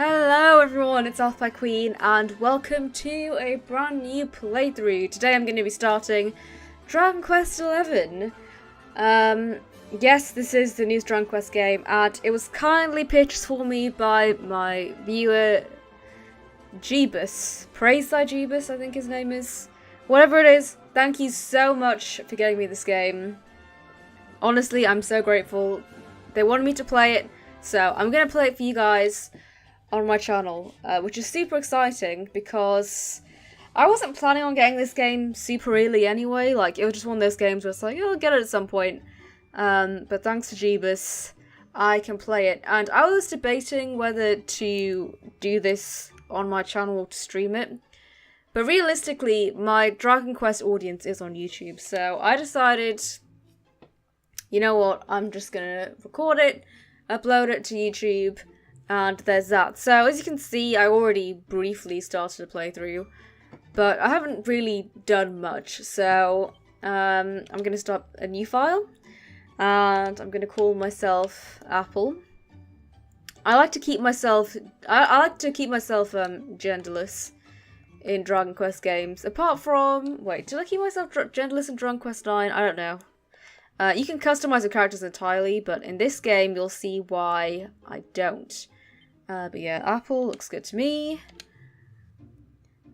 Hello everyone, it's Alpha Queen and welcome to a brand new playthrough. Today I'm going to be starting Dragon Quest XI. Yes, this is the new Dragon Quest game and it was kindly pitched for me by my viewer Jeebus. PraiseThyJeebus, I think his name is. Whatever it is, thank you so much for getting me this game. Honestly, I'm so grateful. They wanted me to play it, so I'm going to play it for you guys on my channel, which is super exciting because I wasn't planning on getting this game super early anyway. Like, it was just one of those games where it's like, oh, I'll get it at some point. But thanks to Jeebus, I can play it. And I was debating whether to do this on my channel or to stream it. But realistically, my Dragon Quest audience is on YouTube, so I decided, you know what, I'm just gonna record it, upload it to YouTube, and there's that. So as you can see, I already briefly started a playthrough, but I haven't really done much. So I'm going to start a new file, and I'm going to call myself Apple. I like to keep myself genderless in Dragon Quest games. Apart from, wait, did I keep myself genderless in Dragon Quest 9? I don't know. You can customize the characters entirely, but in this game you'll see why I don't. But yeah, Apple looks good to me.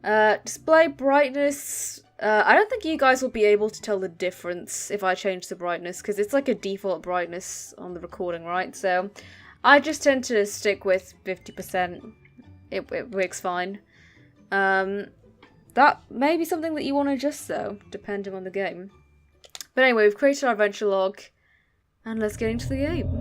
Display brightness. I don't think you guys will be able to tell the difference if I change the brightness, because it's like a default brightness on the recording, right? So I just tend to stick with 50%. It works fine. That may be something that you want to adjust though, depending on the game. But anyway, we've created our adventure log, and let's get into the game.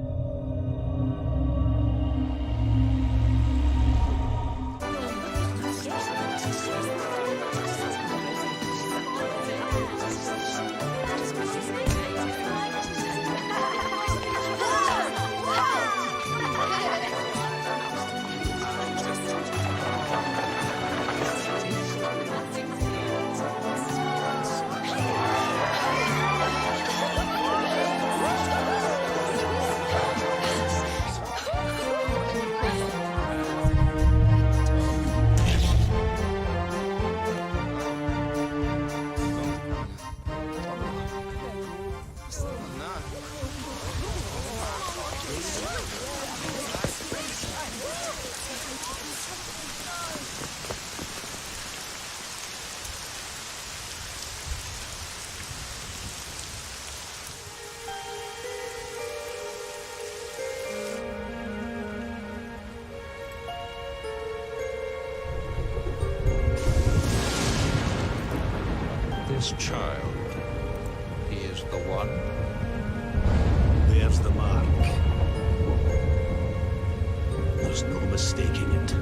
This child, he is the one. There's the mark. There's no mistaking it.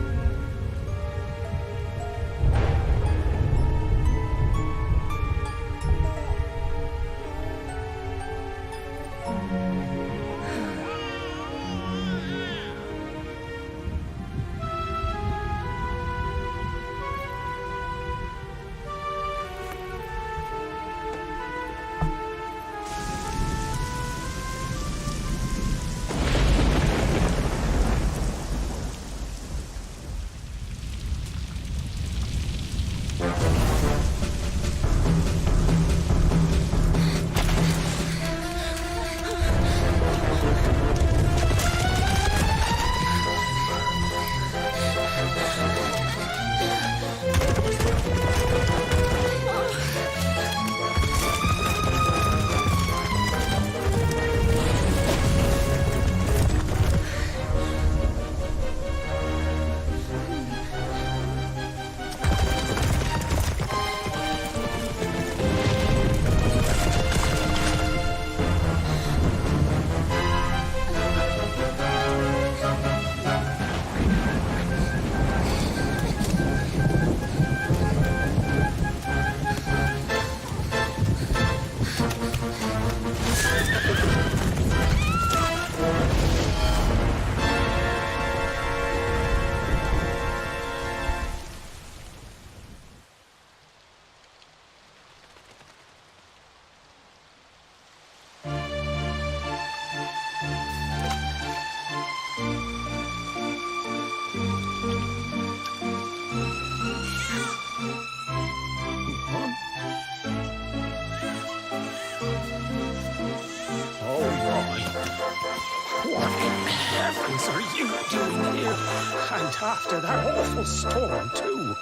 What in heavens are you doing here? And after that awful storm, too.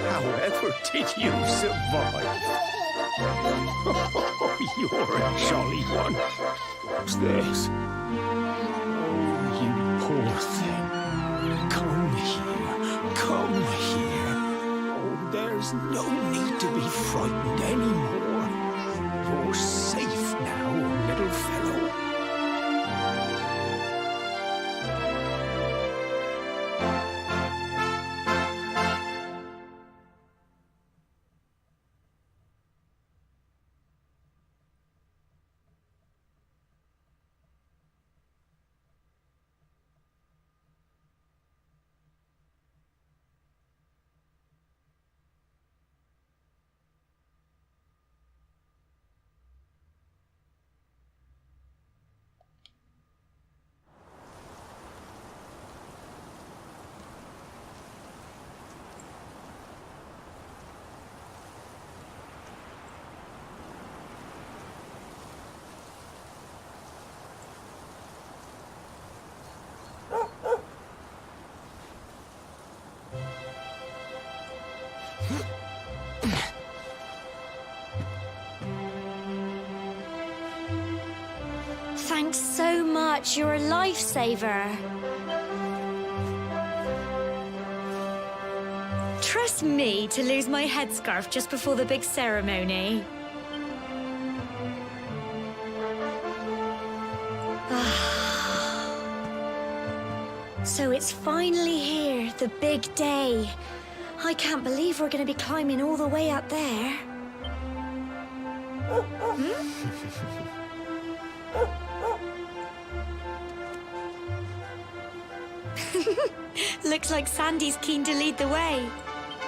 However did you survive? Oh, you're a jolly one. What's this? Oh, you poor thing. Come here. Come here. Oh, there's no need to be frightened anymore. You're safe now, little fellow. Thanks so much, you're a lifesaver. Trust me to lose my headscarf just before the big ceremony. So it's finally here, the big day. I can't believe we're going to be climbing all the way up there. Looks like Sandy's keen to lead the way.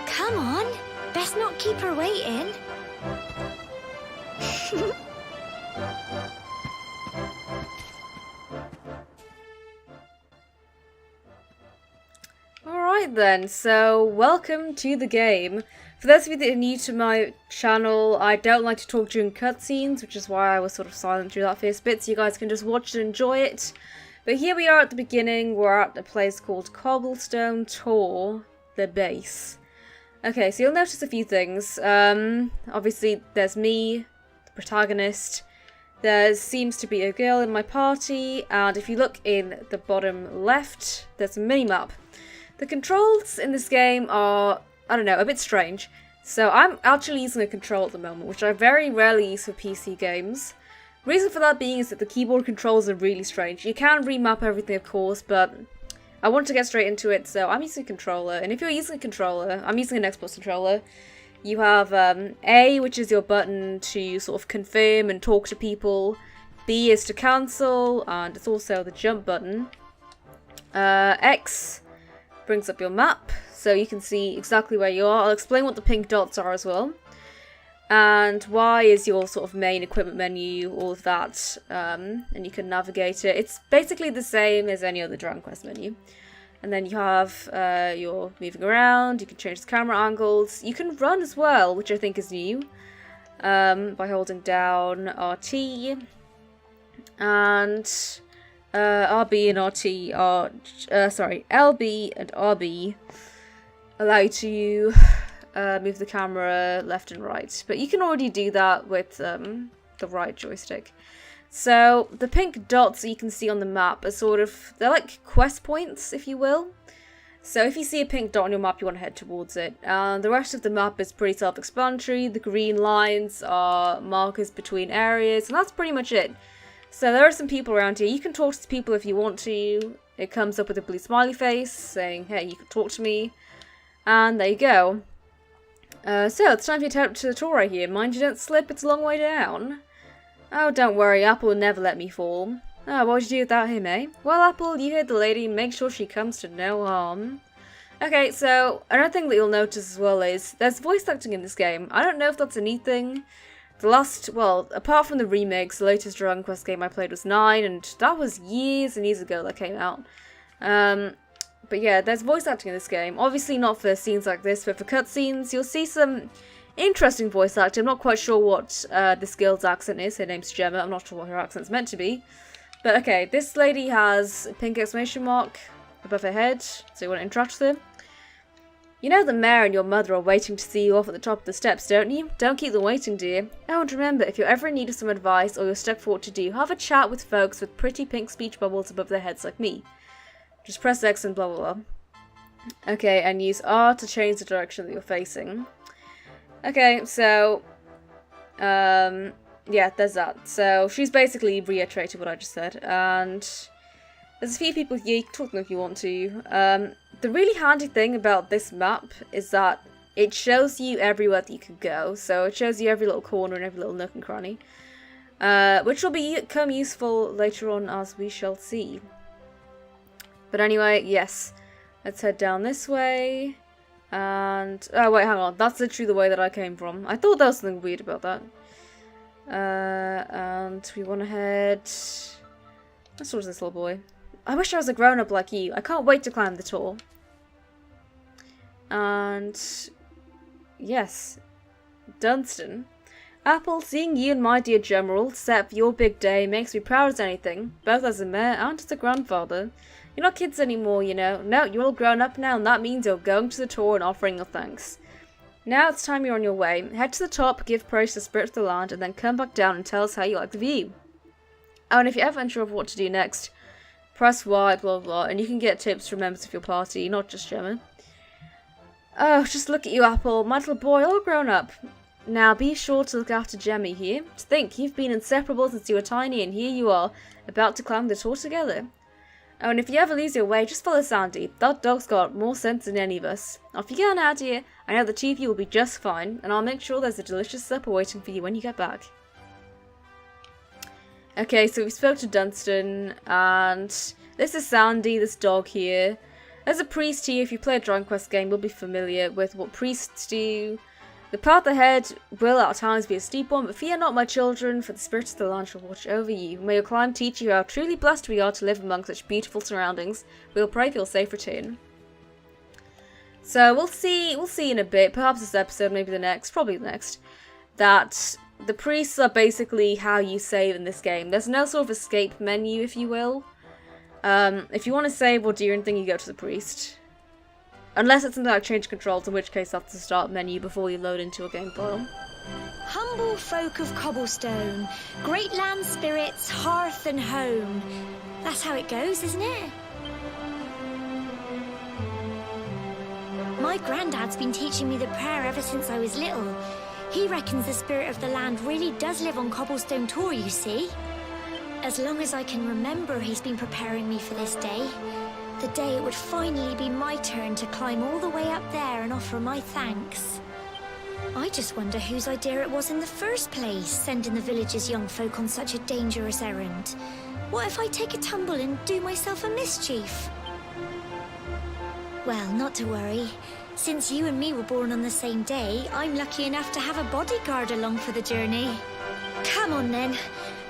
Come on, best not keep her waiting. Alright then, so welcome to the game. For those of you that are new to my channel, I don't like to talk during cutscenes, which is why I was sort of silent through that first bit, so you guys can just watch and enjoy it. But here we are at the beginning. We're at a place called Cobblestone Tor, the base. Okay, so you'll notice a few things. Obviously, there's me, the protagonist. There seems to be a girl in my party, and if you look in the bottom left, there's a mini-map. The controls in this game are, I don't know, a bit strange. So I'm actually using a control at the moment, which I very rarely use for PC games. Reason for that being is that the keyboard controls are really strange. You can remap everything, of course, but I want to get straight into it, so I'm using a controller. And if you're using a controller, I'm using an Xbox controller. You have A, which is your button to sort of confirm and talk to people. B is to cancel, and it's also the jump button. X brings up your map, so you can see exactly where you are. I'll explain what the pink dots are as well. And Y is your sort of main equipment menu, all of that, and you can navigate it. It's basically the same as any other Dragon Quest menu. And then you have your moving around, you can change the camera angles, you can run as well, which I think is new, by holding down RT, and RB and RT are, sorry, LB and RB allow you to move the camera left and right, but you can already do that with the right joystick. So the pink dots that you can see on the map are sort of, they're like quest points, if you will. So if you see a pink dot on your map, you want to head towards it. And the rest of the map is pretty self-explanatory. The green lines are markers between areas, and that's pretty much it. So there are some people around here. You can talk to people if you want to. It comes up with a blue smiley face saying, hey, you can talk to me. And there you go. So it's time for you to head up to the tour right here. Mind you don't slip, it's a long way down. Oh, don't worry, Apple will never let me fall. Oh, what would you do without him, eh? Well, Apple, you heard the lady, make sure she comes to no harm. Okay, so another thing that you'll notice as well is there's voice acting in this game. I don't know if that's a neat thing. The last, well, apart from the remakes, the latest Dragon Quest game I played was 9, and that was years and years ago that came out. But yeah, there's voice acting in this game. Obviously not for scenes like this, but for cutscenes, you'll see some interesting voice acting. I'm not quite sure what this girl's accent is. Her name's Gemma. I'm not sure what her accent's meant to be. But okay, this lady has a pink exclamation mark above her head, so you want to interact with her. You know the mayor and your mother are waiting to see you off at the top of the steps, don't you? Don't keep them waiting, dear. Oh, and remember, if you're ever in need of some advice or you're stuck for what to do, have a chat with folks with pretty pink speech bubbles above their heads like me. Just press X and blah blah blah. Okay, and use R to change the direction that you're facing. Okay, so yeah, there's that. So she's basically reiterated what I just said, and there's a few people here, you can talk to them if you want to. The really handy thing about this map is that it shows you everywhere that you can go. So it shows you every little corner and every little nook and cranny, which will become useful later on, as we shall see. But anyway, yes, let's head down this way. And oh wait, hang on, that's literally the way that I came from. I thought there was something weird about that. And we want to head. Let's talk to this little boy. I wish I was a grown-up like you. I can't wait to climb the tour. And yes, Dunstan. Apple, seeing you and my dear General set up your big day makes me proud as anything, both as a mayor and as a grandfather. You're not kids anymore, you know. No, you're all grown up now, and that means you're going to the tour and offering your thanks. Now it's time you're on your way. Head to the top, give praise to the spirit of the land, and then come back down and tell us how you like the view. Oh, and if you're ever unsure of what to do next, press Y, blah blah, and you can get tips from members of your party, not just Gemma. Oh, just look at you, Apple, my little boy, all grown up. Now be sure to look after Jemmy here. To think, you've been inseparable since you were tiny, and here you are, about to climb the tour together. Oh, and if you ever lose your way, just follow Sandy. That dog's got more sense than any of us. Off you go now, dear. I know the two of you will be just fine, and I'll make sure there's a delicious supper waiting for you when you get back. Okay, so we spoke to Dunstan, and this is Sandy, this dog here. There's a priest here. If you play a Dragon Quest game, you'll be familiar with what priests do. The path ahead will at times be a steep one, but fear not, my children, for the spirits of the land shall watch over you. May your climb teach you how truly blessed we are to live among such beautiful surroundings. We'll pray for your safe return. So we'll see in a bit, perhaps this episode, maybe the next, probably the next, that the priests are basically how you save in this game. There's no sort of escape menu, if you will. If you want to save or do anything, you go to the priest. Unless it's something like change controls, in which case that's the start menu before you load into a game file. Humble folk of cobblestone, great land spirits, hearth and home. That's how it goes, isn't it? My granddad's been teaching me the prayer ever since I was little. He reckons the spirit of the land really does live on Cobblestone Tor, you see. As long as I can remember, he's been preparing me for this day. The day it would finally be my turn to climb all the way up there and offer my thanks. I just wonder whose idea it was in the first place, sending the village's young folk on such a dangerous errand. What if I take a tumble and do myself a mischief? Well, not to worry. Since you and me were born on the same day, I'm lucky enough to have a bodyguard along for the journey. Come on then.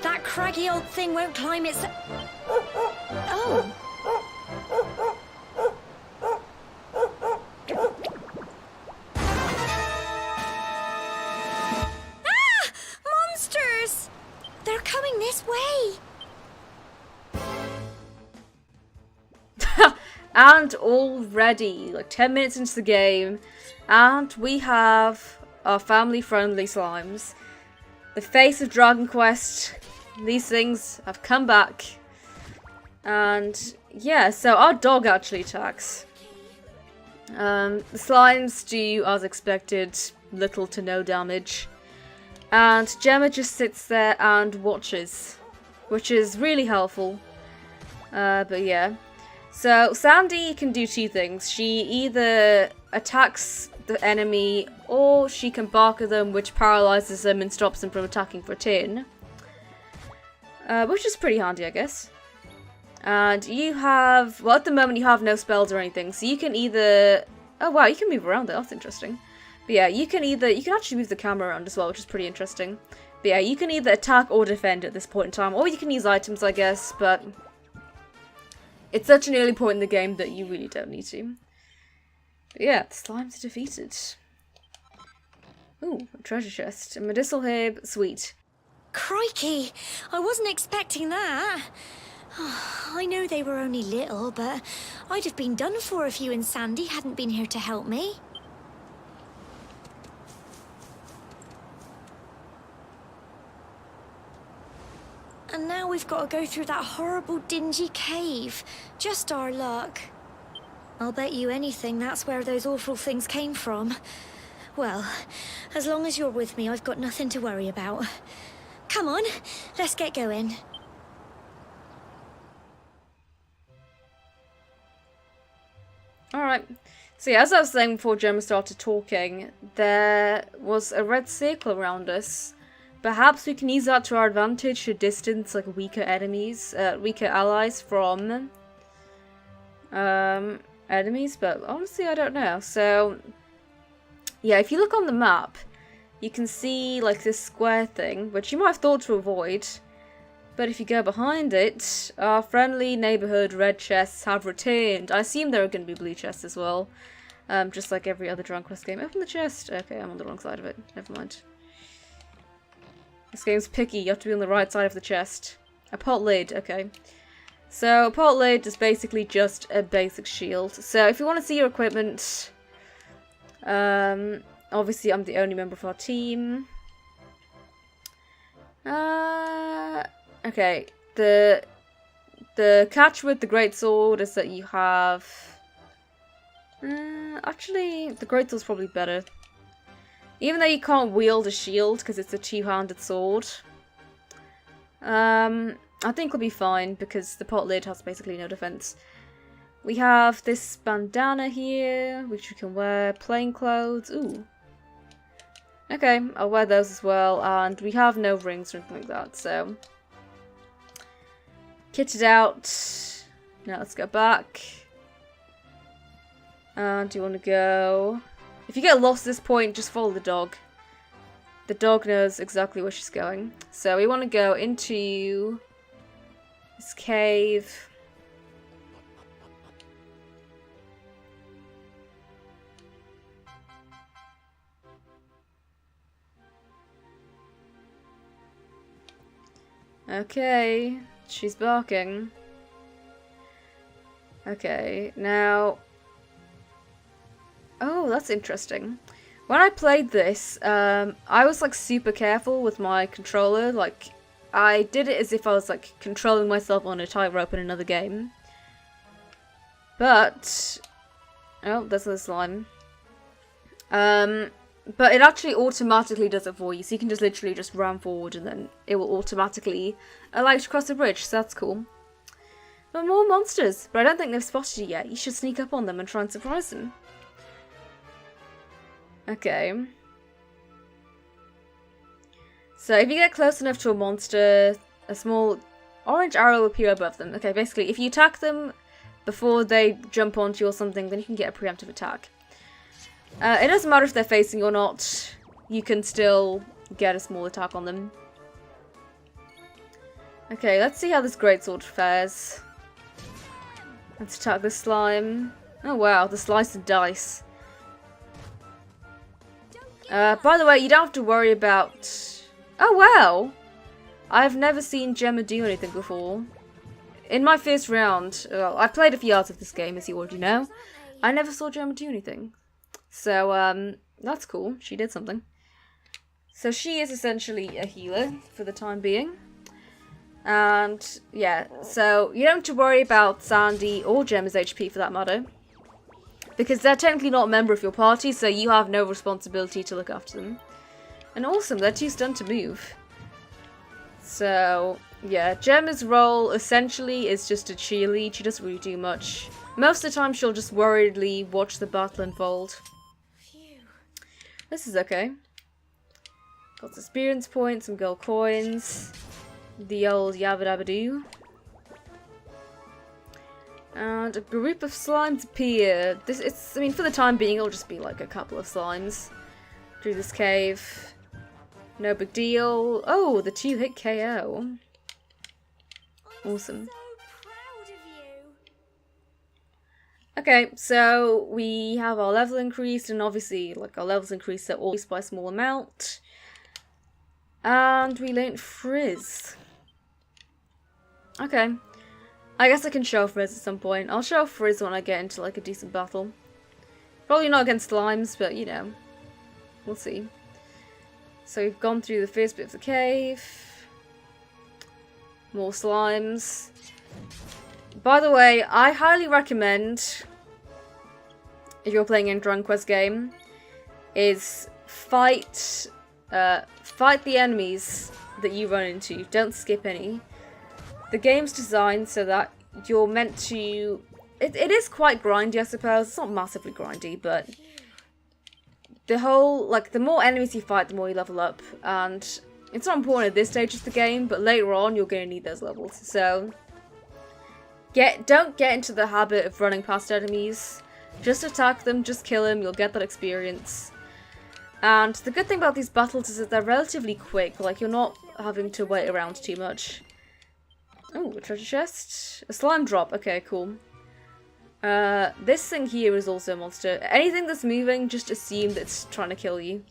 That craggy old thing won't climb its... Oh. Ah! Monsters! They're coming this way! And already, like 10 minutes into the game, and we have our family-friendly slimes. The face of Dragon Quest. These things have come back. And yeah, so our dog actually attacks. The slimes do, as expected, little to no damage. And Gemma just sits there and watches, which is really helpful. But yeah. So Sandy can do two things. She either attacks the enemy, or she can bark at them, which paralyzes them and stops them from attacking for a turn. Which is pretty handy, I guess. And you have, well, at the moment you have no spells or anything, so you can either, oh wow, you can move around there, that's interesting. But yeah, you can actually move the camera around as well, which is pretty interesting. But yeah, you can either attack or defend at this point in time, or you can use items, I guess, but it's such an early point in the game that you really don't need to. But yeah, the slimes are defeated. Ooh, a treasure chest. A medicinal herb, sweet. Crikey! I wasn't expecting that. I know they were only little, but I'd have been done for if you and Sandy hadn't been here to help me. And now we've got to go through that horrible, dingy cave. Just our luck. I'll bet you anything that's where those awful things came from. Well, as long as you're with me, I've got nothing to worry about. Come on, let's get going. Alright. So yeah, as I was saying before Gemma started talking, there was a red circle around us. Perhaps we can use that to our advantage to distance like weaker enemies, weaker allies from enemies, but honestly I don't know. So yeah, if you look on the map, you can see like this square thing, which you might have thought to avoid. But if you go behind it, our friendly neighborhood red chests have returned. I assume there are going to be blue chests as well. Just like every other Dragon Quest game. Open the chest. Okay, I'm on the wrong side of it. Never mind. This game's picky. You have to be on the right side of the chest. A pot lid. Okay. So, a pot lid is basically just a basic shield. So, if you want to see your equipment, obviously I'm the only member of our team. Okay, the catch with the greatsword is that you have... actually, the greatsword's probably better. Even though you can't wield a shield because it's a two-handed sword. I think we'll be fine because the pot lid has basically no defense. We have this bandana here, which we can wear. Plain clothes. Ooh. Okay, I'll wear those as well. And we have no rings or anything like that, so... Kitted out. Now let's go back. And do you want to go... If you get lost at this point, just follow the dog. The dog knows exactly where she's going. So we want to go into this cave. Okay, she's barking. Okay, now... Oh, that's interesting. When I played this, I was like super careful with my controller. Like, I did it as if I was like controlling myself on a tightrope in another game. But... Oh, there's the slime. But it actually automatically does it for you, so you can just literally just run forward and then it will automatically allow you to cross the bridge, so that's cool. But more monsters, but I don't think they've spotted you yet. You should sneak up on them and try and surprise them. Okay. So if you get close enough to a monster, a small orange arrow will appear above them. Okay, basically, if you attack them before they jump onto you or something, then you can get a preemptive attack. It doesn't matter if they're facing you or not, you can still get a small attack on them. Okay, let's see how this greatsword fares. Let's attack this slime. Oh wow, the slice and dice. By the way, you don't have to worry about... Oh wow! I've never seen Gemma do anything before. In my first round, well, I've played a few hours of this game, as you already know. I never saw Gemma do anything. So, that's cool. She did something. So she is essentially a healer for the time being. And, yeah, so you don't have to worry about Sandy or Gemma's HP for that matter. Because they're technically not a member of your party, so you have no responsibility to look after them. And awesome, they're too stunned to move. So, yeah, Gemma's role essentially is just to cheerlead. She doesn't really do much. Most of the time she'll just worriedly watch the battle unfold. This is okay. Got some experience points, some gold coins. The old yabba dabba doo. And a group of slimes appear. I mean, for the time being, it'll just be like a couple of slimes through this cave. No big deal. Oh, the 2-hit KO. Awesome. Okay, so we have our level increased, and obviously, like, our levels increased at always by a small amount. And we learned Frizz. Okay. I guess I can show Frizz at some point. I'll show Frizz when I get into like a decent battle. Probably not against slimes, but you know, we'll see. So we've gone through the first bit of the cave. More slimes. By the way, I highly recommend, if you're playing a Dragon Quest game, is fight the enemies that you run into. Don't skip any. The game's designed so that you're meant to... It is quite grindy, I suppose. It's not massively grindy, but the whole, like, the more enemies you fight, the more you level up. And it's not important at this stage of the game, but later on, you're going to need those levels. So, don't get into the habit of running past enemies. Just attack them, just kill them, you'll get that experience. And the good thing about these battles is that they're relatively quick. Like, you're not having to wait around too much. Oh, a treasure chest. A slime drop. Okay, cool. This thing here is also a monster. Anything that's moving, just assume that it's trying to kill you.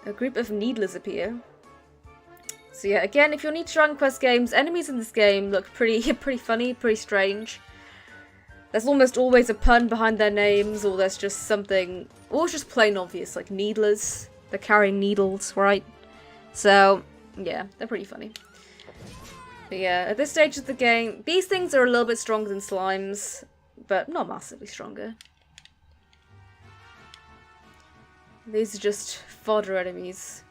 A group of needlers appear. So yeah, again, if you're new to Dragon Quest games, enemies in this game look pretty funny, pretty strange. There's almost always a pun behind their names, or there's just something, or it's just plain obvious, like needlers. They're carrying needles, right? So, yeah, they're pretty funny. But yeah, at this stage of the game, these things are a little bit stronger than slimes, but not massively stronger. These are just fodder enemies.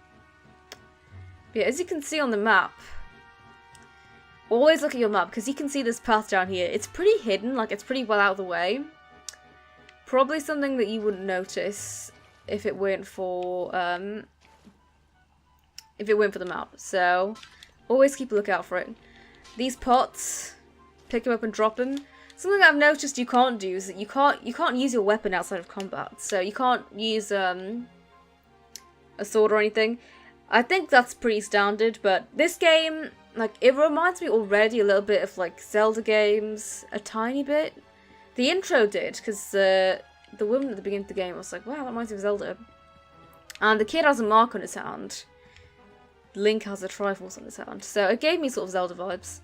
But yeah, as you can see on the map, always look at your map, because you can see this path down here. It's pretty hidden, like it's pretty well out of the way. Probably something that you wouldn't notice if it weren't for the map. So always keep a lookout for it. These pots, pick them up and drop them. Something I've noticed you can't do is that you can't use your weapon outside of combat. So you can't use a sword or anything. I think that's pretty standard, but this game, like, it reminds me already a little bit of like Zelda games, a tiny bit. The intro did, because the woman at the beginning of the game was like, wow, that reminds me of Zelda. And the kid has a mark on his hand. Link has a Triforce on his hand. So it gave me sort of Zelda vibes.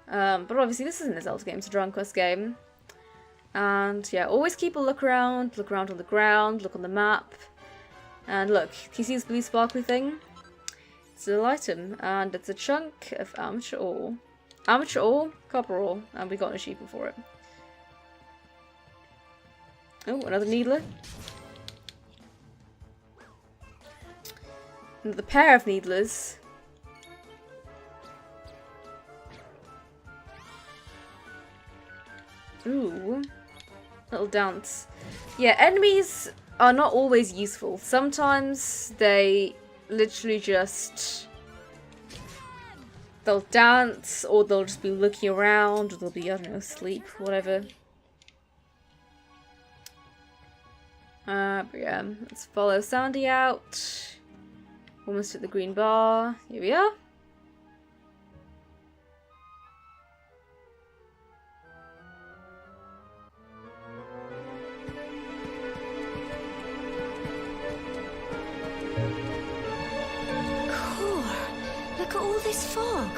But obviously this isn't a Zelda game, it's a Dragon Quest game. And yeah, always keep a look around on the ground, look on the map. And look, can you see this blue sparkly thing? It's a little item, and it's a chunk of amateur ore. Amateur ore? Copper ore, and we got an achievement for it. Oh, another needler. Another pair of needlers. Ooh. Little dance. Yeah, enemies are not always useful. Sometimes they literally just... they'll dance, or they'll just be looking around, or they'll be, I don't know, asleep, whatever. But yeah, let's follow Sandy out. Almost at the green bar. Here we are. Look at all this fog.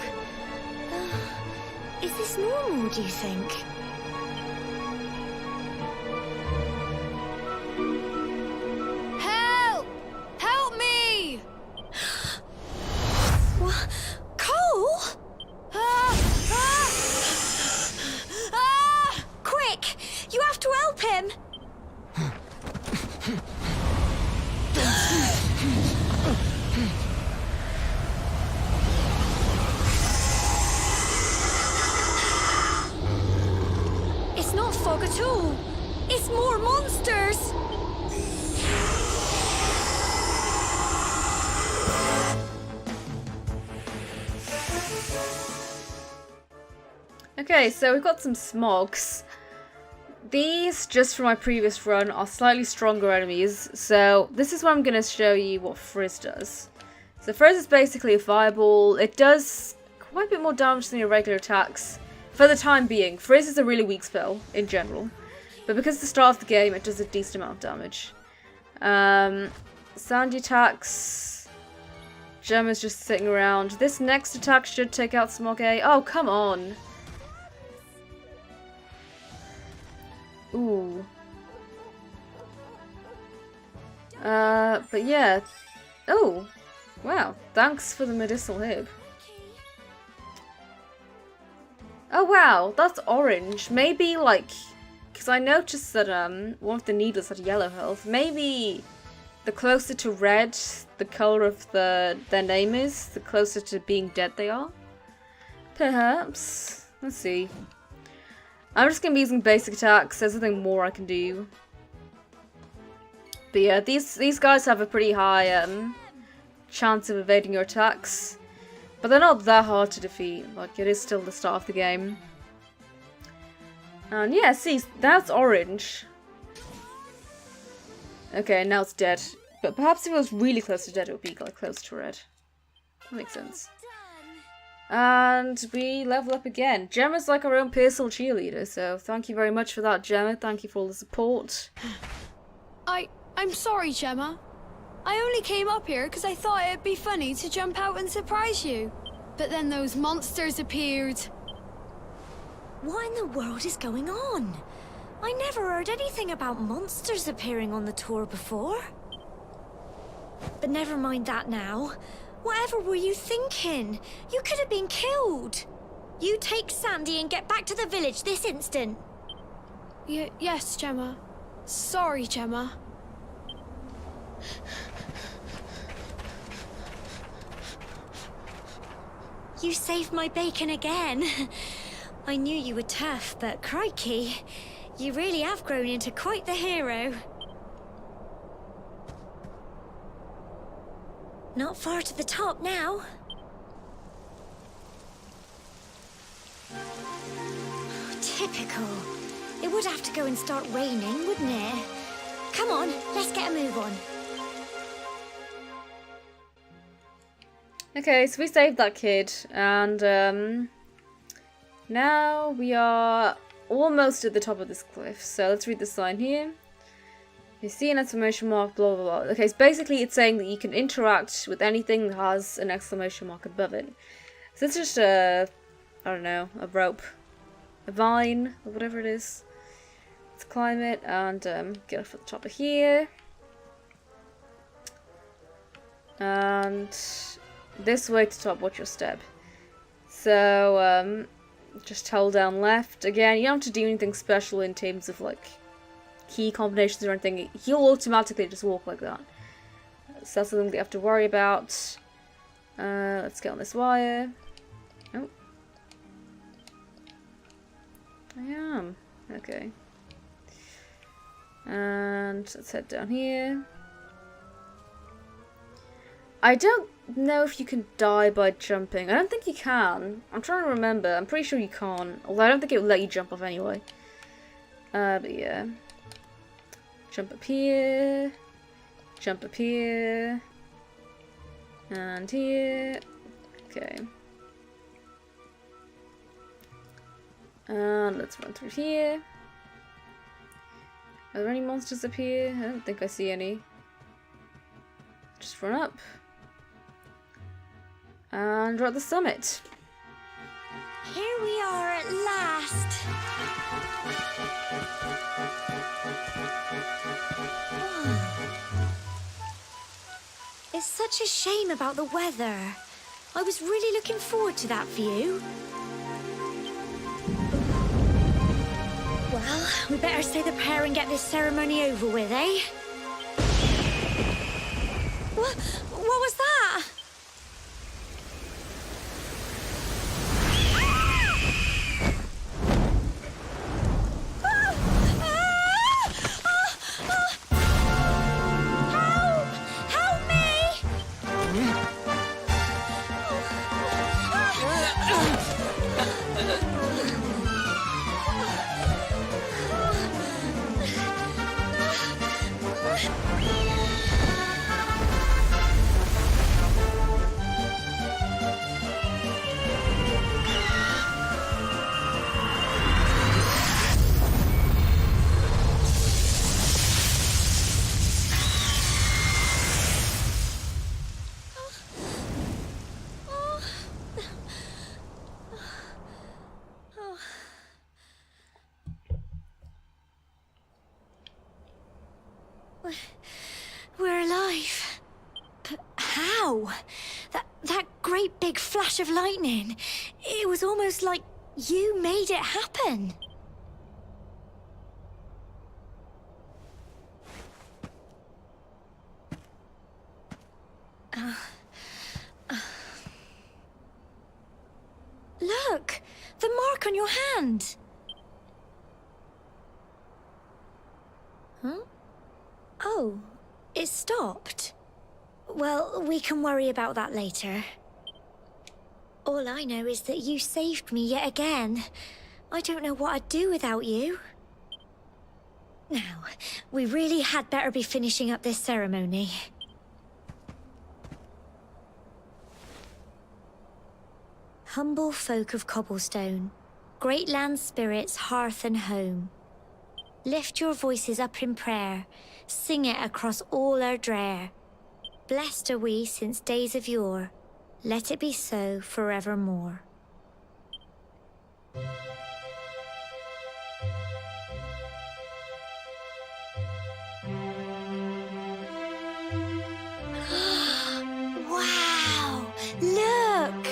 Is this normal, do you think? Help! Help me! What? Cole? Quick! You have to help him! It's not fog at all. It's more monsters. Okay, so we've got some smogs. These, just from my previous run, are slightly stronger enemies. So this is where I'm going to show you what Frizz does. So Frizz is basically a fireball. It does quite a bit more damage than your regular attacks. For the time being, Frizz is a really weak spell in general. But because it's the start of the game, it does a decent amount of damage. Sandy attacks Gemma's just sitting around. This next attack should take out Smog A. Oh, come on. Ooh. But yeah. Oh, wow. Thanks for the medicinal herb. Oh wow, that's orange. Maybe like, because I noticed that one of the needles had yellow health. Maybe the closer to red the color of their name is, the closer to being dead they are. Perhaps. Let's see. I'm just gonna be using basic attacks. There's nothing more I can do. But yeah, these guys have a pretty high chance of evading your attacks. But they're not that hard to defeat. Like, it is still the start of the game. And yeah, see, that's orange. Okay, now it's dead. But perhaps if it was really close to dead, it would be like close to red. That makes sense. And we level up again. Gemma's like our own personal cheerleader, so thank you very much for that, Gemma. Thank you for all the support. I'm sorry, Gemma. I only came up here because I thought it'd be funny to jump out and surprise you. But then those monsters appeared. What in the world is going on? I never heard anything about monsters appearing on the tour before. But never mind that now. Whatever were you thinking? You could have been killed. You take Sandy and get back to the village this instant. Yes, Gemma. Sorry, Gemma. You saved my bacon again. I knew you were tough, but crikey, you really have grown into quite the hero. Not far to the top now. Typical. It would have to go and start raining, wouldn't it? Come on, let's get a move on. Okay, so we saved that kid, and now we are almost at the top of this cliff. So let's read the sign here. You see an exclamation mark, blah blah blah. Okay, so basically it's saying that you can interact with anything that has an exclamation mark above it. So it's just a, I don't know, a rope, a vine, or whatever it is. Let's climb it and get off at the top of here. And this way to top, watch your step. So, just hold down left. Again, you don't have to do anything special in terms of, like, key combinations or anything. He'll automatically just walk like that. So that's something that you have to worry about. Let's get on this wire. Oh. I am. Okay. And let's head down here. I don't know if you can die by jumping. I don't think you can. I'm trying to remember. I'm pretty sure you can't. Although I don't think it will let you jump off anyway. But yeah. Jump up here. Jump up here. And here. Okay. And let's run through here. Are there any monsters up here? I don't think I see any. Just run up. And we're at the summit. Here we are at last. It's such a shame about the weather. I was really looking forward to that view. Well, we better say the prayer and get this ceremony over with, eh? What was that? Wow! That great big flash of lightning. It was almost like you made it happen. Look! The mark on your hand! Huh? Oh, it stopped. Well, we can worry about that later. All I know is that you saved me yet again. I don't know what I'd do without you. Now, we really had better be finishing up this ceremony. Humble folk of Cobblestone, great land spirits, hearth and home. Lift your voices up in prayer, sing it across all our drear. Blessed are we since days of yore, let it be so forevermore. Wow! Look!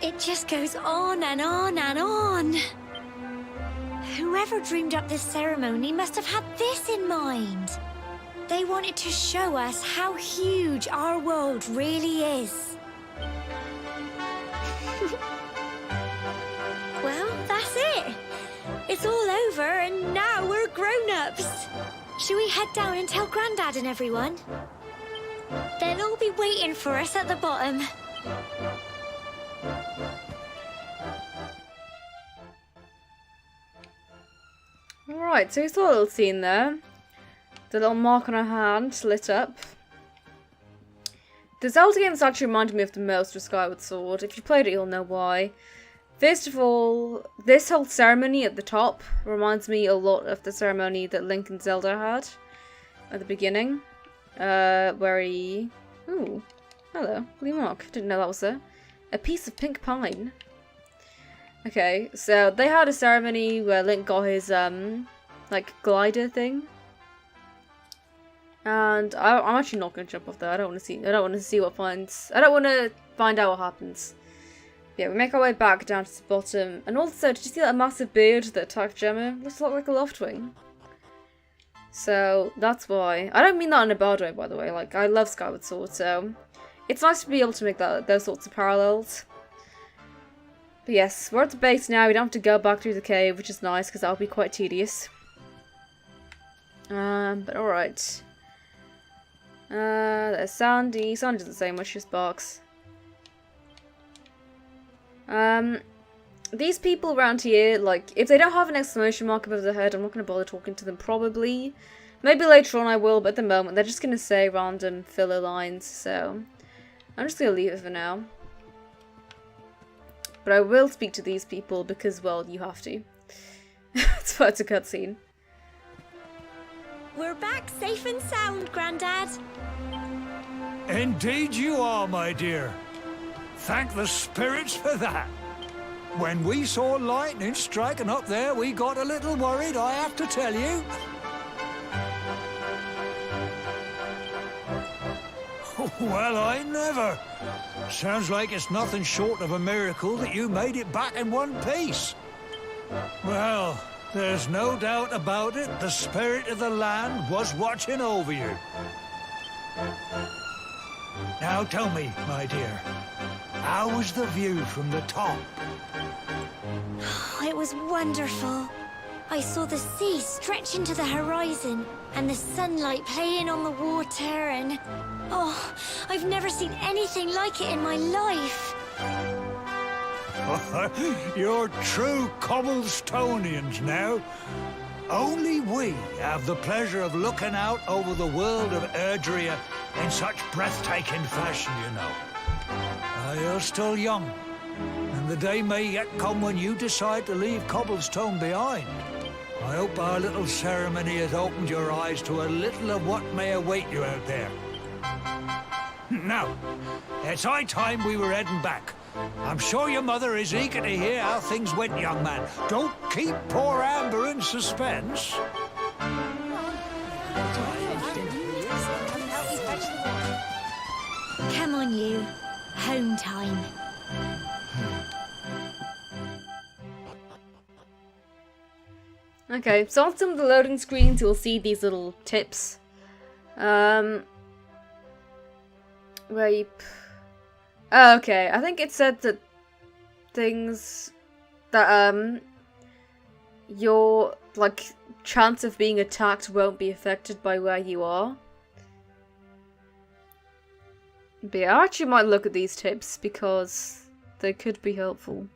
It just goes on and on and on. Whoever dreamed up this ceremony must have had this in mind. They wanted to show us how huge our world really is. Well, that's it. It's all over and now we're grown-ups. Shall we head down and tell Grandad and everyone? They'll all be waiting for us at the bottom. Alright, so we saw a little scene there. The little mark on her hand lit up. The Zelda games actually reminded me of the most of Skyward Sword. If you played it, you'll know why. First of all, this whole ceremony at the top reminds me a lot of the ceremony that Link and Zelda had at the beginning. Where he... Ooh, hello, blue mark. Didn't know that was there. A piece of pink pine. Okay, so they had a ceremony where Link got his, like, glider thing. And I'm actually not going to jump off there. I don't want to see what finds... I don't want to find out what happens. Yeah, we make our way back down to the bottom. And also, did you see that massive bird that attacked Gemma? Looks a lot like a Loftwing. So, that's why. I don't mean that in a bad way, by the way. Like, I love Skyward Sword, so... It's nice to be able to make those sorts of parallels. But yes, we're at the base now. We don't have to go back through the cave, which is nice, because that'll be quite tedious. But alright. There's Sandy. Sandy doesn't say much, just barks. These people around here, like, if they don't have an exclamation mark above their head, I'm not going to bother talking to them, probably. Maybe later on I will, but at the moment, they're just going to say random filler lines, so... I'm just going to leave it for now. But I will speak to these people because, well, you have to. It's a cutscene. We're back safe and sound, Grandad. Indeed you are, my dear. Thank the spirits for that. When we saw lightning striking up there, we got a little worried, I have to tell you. Well, I never. Sounds like it's nothing short of a miracle that you made it back in one piece. Well, there's no doubt about it, the spirit of the land was watching over you. Now tell me, my dear, how was the view from the top? It was wonderful. I saw the sea stretch into the horizon and the sunlight playing on the water and... Oh, I've never seen anything like it in my life. You're true Cobblestonians now. Only we have the pleasure of looking out over the world of Erdrea in such breathtaking fashion, you know. You're still young, and the day may yet come when you decide to leave Cobblestone behind. I hope our little ceremony has opened your eyes to a little of what may await you out there. Now, it's high time we were heading back. I'm sure your mother is eager to hear how things went, young man. Don't keep poor Amber in suspense. Come on, you. Home time. Okay, so on some of the loading screens you'll see these little tips. Where you... Oh, okay, I think it said that things that, your, like, chance of being attacked won't be affected by where you are. But yeah, I actually might look at these tips because they could be helpful.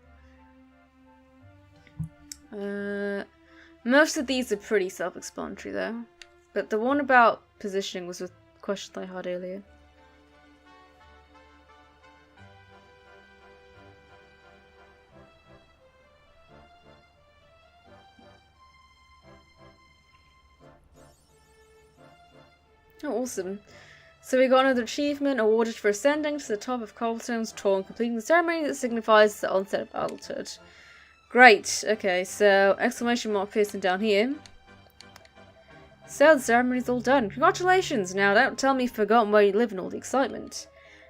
Most of these are pretty self-explanatory though. But the one about positioning was a question I had earlier. Oh, awesome. So we got another achievement awarded for ascending to the top of Cobblestone's Tor and completing the ceremony that signifies the onset of adulthood. Great, okay, so exclamation mark piercing down here. So the ceremony's all done. Congratulations! Now don't tell me you've forgotten where you live and all the excitement.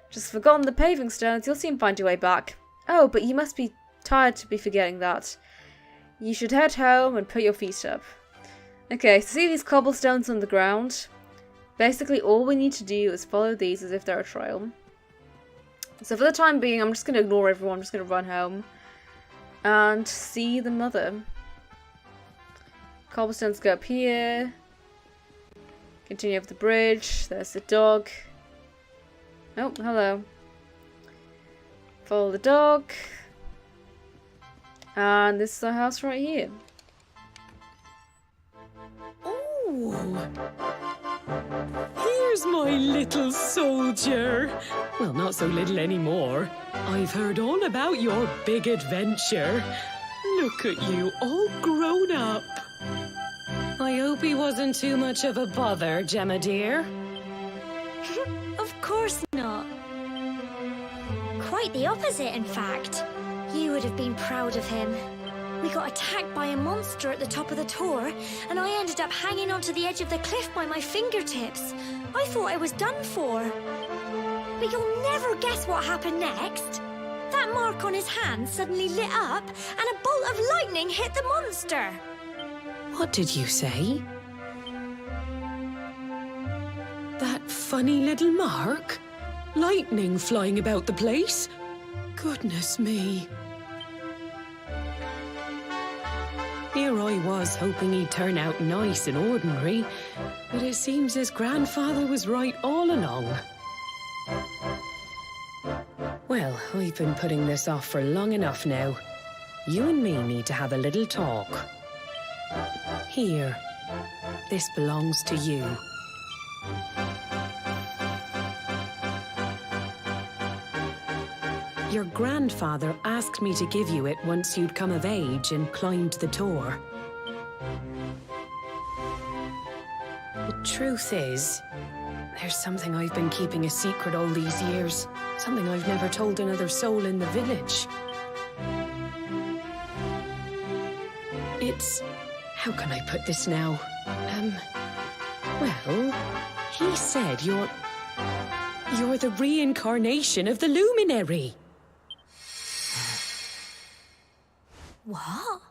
Just forgotten the paving stones, you'll soon find your way back. Oh, but you must be tired to be forgetting that. You should head home and put your feet up. Okay, so see these cobblestones on the ground? Basically, all we need to do is follow these as if they're a trail. So for the time being, I'm just going to ignore everyone. I'm just going to run home and see the mother. Cobblestones go up here. Continue over the bridge. There's the dog. Oh, hello. Follow the dog. And this is our house right here. Oh! Here's my little soldier. Well, not so little anymore. I've heard all about your big adventure. Look at you, all grown up. I hope he wasn't too much of a bother, Gemma dear. Of course not. Quite the opposite, in fact. You would have been proud of him. We got attacked by a monster at the top of the Tor, and I ended up hanging onto the edge of the cliff by my fingertips. I thought I was done for. But you'll never guess what happened next. That mark on his hand suddenly lit up, and a bolt of lightning hit the monster. What did you say? That funny little mark? Lightning flying about the place? Goodness me. Here I was hoping he'd turn out nice and ordinary, but it seems his grandfather was right all along. Well, I've been putting this off for long enough now. You and me need to have a little talk. Here, this belongs to you. Your grandfather asked me to give you it once you'd come of age and climbed the Tor. The truth is, there's something I've been keeping a secret all these years. Something I've never told another soul in the village. It's... how can I put this now? Well, he said you're the reincarnation of the Luminary. What?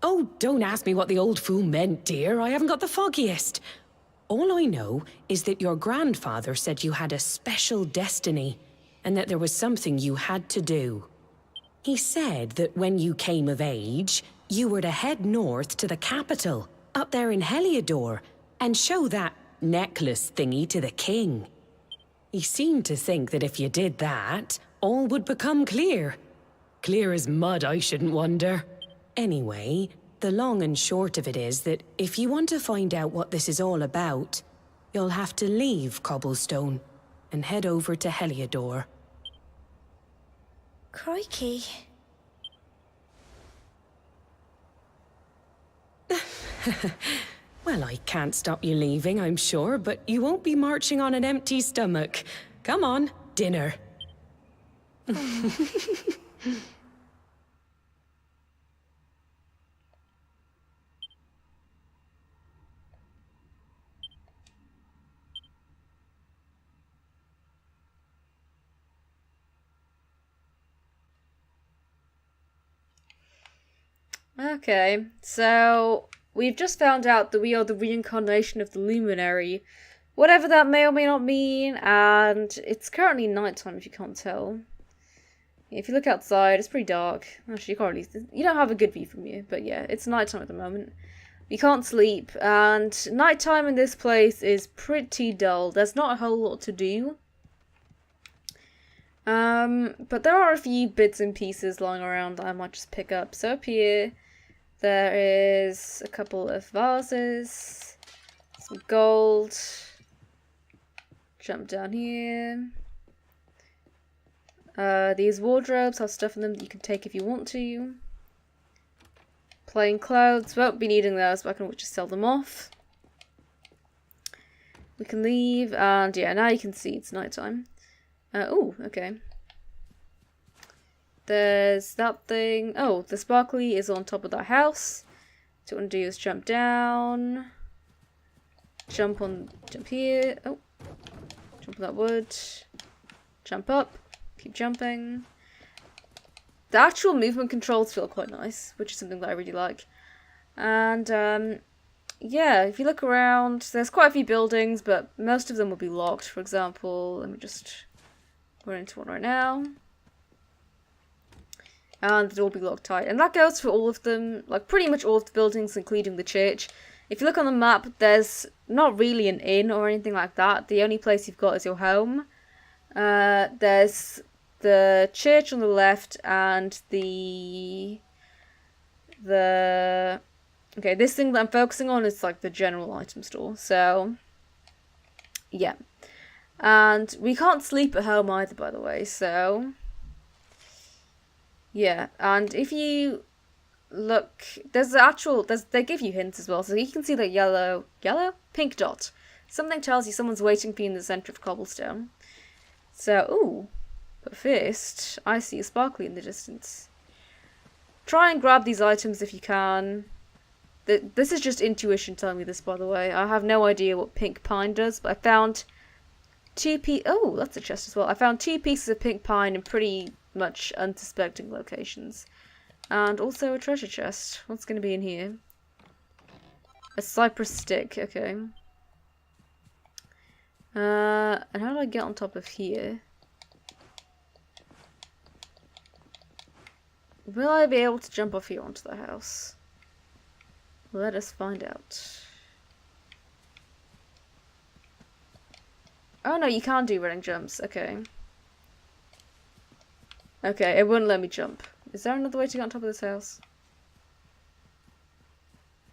Oh, don't ask me what the old fool meant, dear. I haven't got the foggiest. All I know is that your grandfather said you had a special destiny, and that there was something you had to do. He said that when you came of age, you were to head north to the capital, up there in Heliodor, and show that necklace thingy to the king. He seemed to think that if you did that, all would become clear. Clear as mud, I shouldn't wonder. Anyway, the long and short of it is that if you want to find out what this is all about, you'll have to leave Cobblestone and head over to Heliodor. Crikey. Well, I can't stop you leaving, I'm sure, but you won't be marching on an empty stomach. Come on, dinner. Okay, so we've just found out that we are the reincarnation of the Luminary, whatever that may or may not mean, and it's currently nighttime if you can't tell. If you look outside, it's pretty dark. Actually, you can't really, you don't have a good view from here, but yeah, it's nighttime at the moment. We can't sleep, and nighttime in this place is pretty dull. There's not a whole lot to do. But there are a few bits and pieces lying around that I might just pick up. So up here, there is a couple of vases, some gold. Jump down here. These wardrobes have stuff in them that you can take if you want to. Plain clothes, won't be needing those, but I can just sell them off. We can leave, and yeah, now you can see it's nighttime. Oh, okay. There's that thing. Oh, the sparkly is on top of that house. So what I want to do is jump down. Jump here. Oh. Jump on that wood. Jump up. Keep jumping. The actual movement controls feel quite nice, which is something that I really like. And, yeah, if you look around, there's quite a few buildings, but most of them will be locked. For example, let me just go into one right now. And they'll all be locked tight. And that goes for all of them, like pretty much all of the buildings, including the church. If you look on the map, there's not really an inn or anything like that. The only place you've got is your home. There's the church on the left and the okay, this thing that I'm focusing on is like the general item store. So yeah. And we can't sleep at home either, by the way, so yeah. And if you look, they give you hints as well, so you can see that pink dot. Something tells you someone's waiting for you in the centre of cobblestone. So, ooh. But first, I see a sparkly in the distance. Try and grab these items if you can. This is just intuition telling me this, by the way. I have no idea what pink pine does, but I found oh, that's a chest as well. I found 2 pieces of pink pine in pretty much unsuspecting locations. And also a treasure chest. What's going to be in here? A cypress stick, okay. And how do I get on top of here? Will I be able to jump off here onto the house? Let us find out. Oh no, you can't do running jumps. Okay. Okay, it wouldn't let me jump. Is there another way to get on top of this house?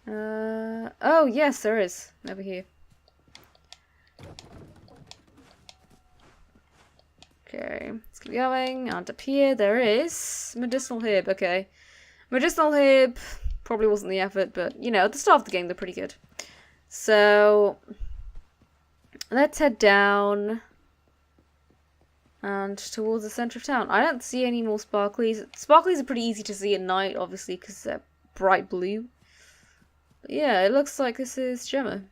Oh yes, there is. Over here. Okay, let's keep going. And up here, there is medicinal herb. Okay. Medicinal herb probably wasn't the effort, but, you know, at the start of the game, they're pretty good. So, let's head down and towards the centre of town. I don't see any more sparklies. Sparklies are pretty easy to see at night, obviously, because they're bright blue. But yeah, it looks like this is Gemma.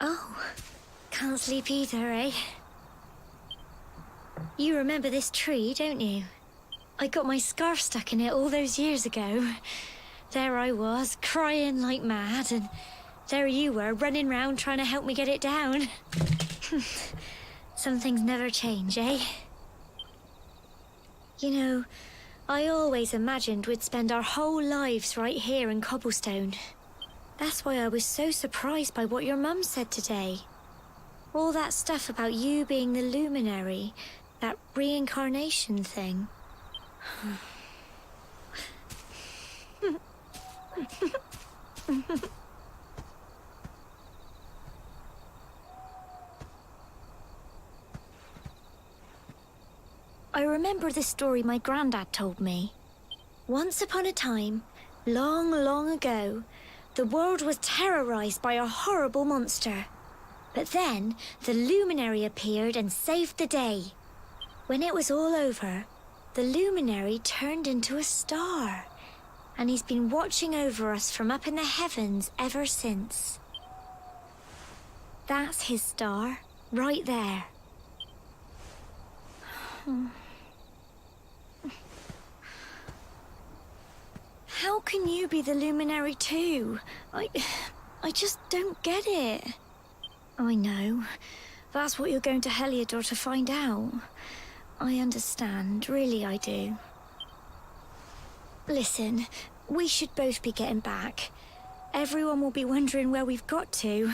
Oh, can't sleep either, eh? You remember this tree, don't you? I got my scarf stuck in it all those years ago. There I was, crying like mad, and there you were, running round trying to help me get it down. Some things never change, eh? You know, I always imagined we'd spend our whole lives right here in Cobblestone. That's why I was so surprised by what your mum said today. All that stuff about you being the luminary, that reincarnation thing. I remember the story my granddad told me. Once upon a time, long, long ago, the world was terrorized by a horrible monster. But then, the luminary appeared and saved the day. When it was all over, the luminary turned into a star. And he's been watching over us from up in the heavens ever since. That's his star, right there. How can you be the luminary too? I just don't get it. I know. That's what you're going to Heliodor to find out. I understand, really I do. Listen, we should both be getting back. Everyone will be wondering where we've got to.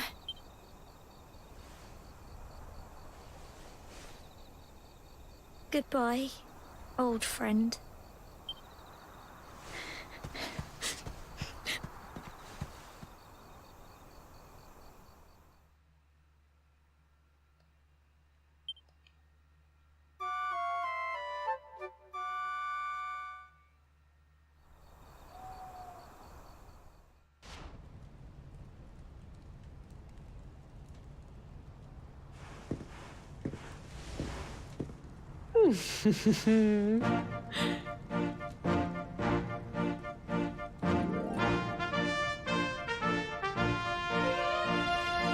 Goodbye, old friend.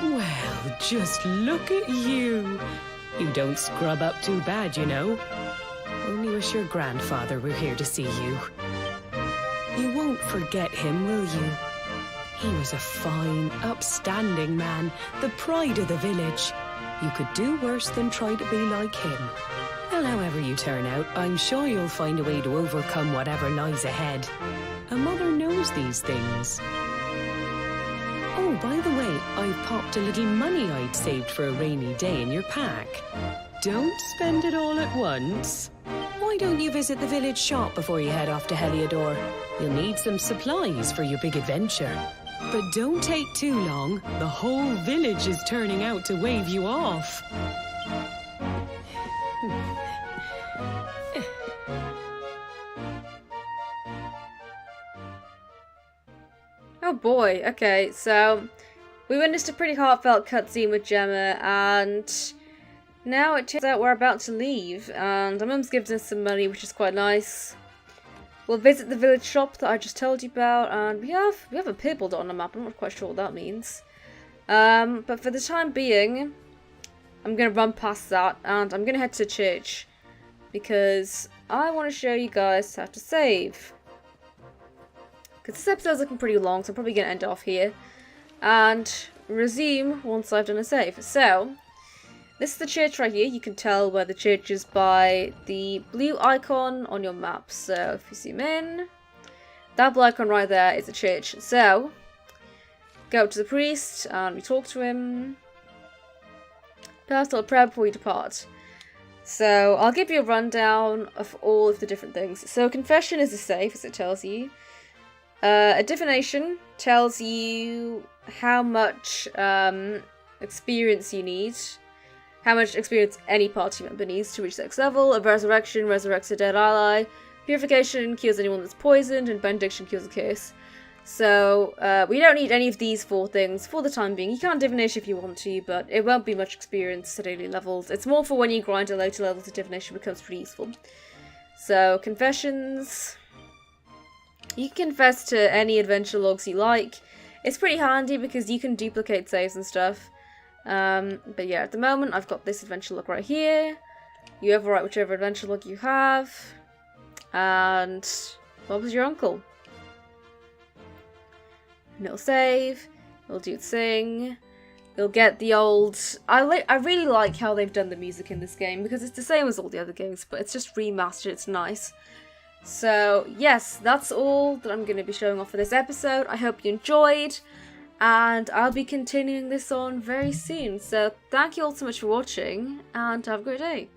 Well, just look at you. You don't scrub up too bad, you know. Only wish your grandfather were here to see you. You won't forget him, will you? He was a fine, upstanding man, the pride of the village. You could do worse than try to be like him. Well, however you turn out, I'm sure you'll find a way to overcome whatever lies ahead. A mother knows these things. Oh, by the way, I've popped a little money I'd saved for a rainy day in your pack. Don't spend it all at once. Why don't you visit the village shop before you head off to Heliodor? You'll need some supplies for your big adventure. But don't take too long. The whole village is turning out to wave you off. Oh boy, okay, so we witnessed a pretty heartfelt cutscene with Gemma, and now it turns out we're about to leave, and our mum's given us some money, which is quite nice. We'll visit the village shop that I just told you about, and we have a pibble dot on the map. I'm not quite sure what that means. But for the time being, I'm going to run past that, and I'm going to head to church, because I want to show you guys how to save. Because this episode's looking pretty long, so I'm probably going to end off here, and resume once I've done a save. So, this is the church right here. You can tell where the church is by the blue icon on your map. So if you zoom in, that blue icon right there is a church. So go up to the priest and we talk to him. Personal prayer before you depart. So I'll give you a rundown of all of the different things. So confession is a safe, as it tells you. A divination tells you how much experience you need. How much experience any party member needs to reach the next level. A resurrection resurrects a dead ally. Purification cures anyone that's poisoned. And benediction cures a curse. So, we don't need any of these 4 things for the time being. You can divination if you want to, but it won't be much experience at early levels. It's more for when you grind at later levels that divination becomes pretty useful. So, confessions. You can confess to any adventure logs you like. It's pretty handy because you can duplicate saves and stuff. But yeah, at the moment I've got this adventure log right here. You overwrite whichever adventure log you have. And what was your uncle? And it'll save. It'll do its thing. You'll get the old... I really like how they've done the music in this game because it's the same as all the other games, but it's just remastered. It's nice. So yes, that's all that I'm going to be showing off for this episode. I hope you enjoyed. And I'll be continuing this on very soon. So thank you all so much for watching, and have a great day.